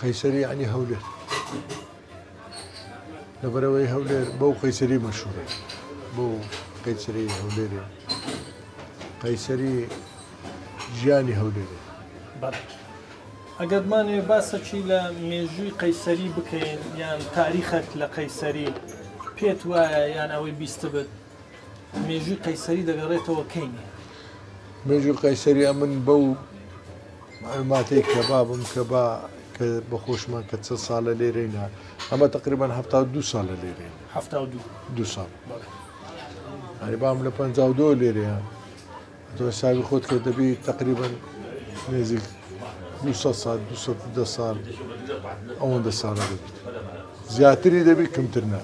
قەیسەری یعنی هەولێر لەبەرەوەی هەولێر بەو قەیسەری مەشهوورە بۆ قەیسەری هەولێرێ قەیسەری ژیانی هەولێرێ. ئەگەرمانێ باسەکی لە مێژووی قەیسەری بکەین یان تاریخەک لە قەیسەری پێت وایە یان ئەوەی بیستە بێت مێژووی قەیسەری دەگەڕێتەوە کەینی؟ مێژووی قەیسەری من بەو معلوماتەی کەبابم کە بەخۆشمان کە چە ساڵە لێرەینا ئەمە تقریبان 72 ساڵە لێرێ 72 ساڵ هەری بام لە 52 لێرەیە تۆ حسابی خۆت کە دەبی تقریبان نێزیک 200 ساڵ 210 ساڵ ئەوەندە ساڵە دەبێت زیاتری دەبی کەمتر نا.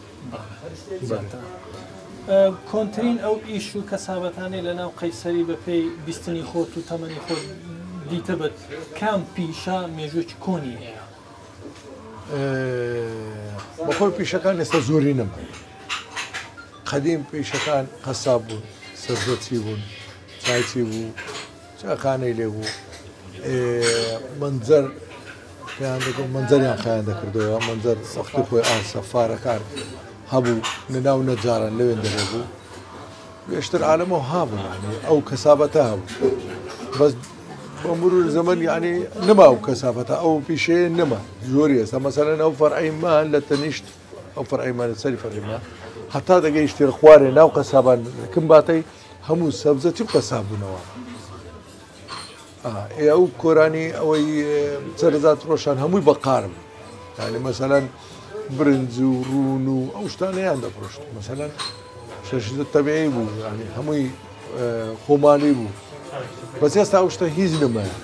کۆنترین ئەو ئیش و کەسابەتانەی لە ناو قەیسەری بەپێی بیستنی خۆت و تەمەنی خۆت دیتە بێت کام پیشە مێژووی کۆنی هەیە؟ بەخۆی پیشەکان ئێستا زۆری نەما قەدیم پیشەکان قەساب بوون سەربەچی بوون چایچی بوو چاخانەی لێ بوو منجەر منجەریان خیان دەکردەوە منجەر وەختی خۆی سەفارەکان هەبوو نەناو نەجاران لەوێن دەبێ بوو بێشتر عالەمەوە هابوو ئەو کەسابەتە هەبوو بەس بە مرور زەمەن یعنی نەما ئەو کەسابەتە ئەو پیشەیە نەما زۆری ئێستا مەسەلەن ئەو فەرعیمان لە تەنیشت ئەو فەرعیمان لەسەری فەرعیمان هەتا دەگەیشتێ خوارێ ناو قەسابان کم باتەی هەموو سەبزەتی و قەساب بوونەوە ئەو کۆرانی ئەوەی سەرزات ڕۆشان هەمووی بەقارم یعنی مەسەلەن برنج و ڕون و ئەو شتانەیان دەفرۆشت مەسەلەن شەشدە تەبیعی بوو ینی هەمووی خۆمانی بوو بەس ئێستا ئەو شتە هیچ نەمایە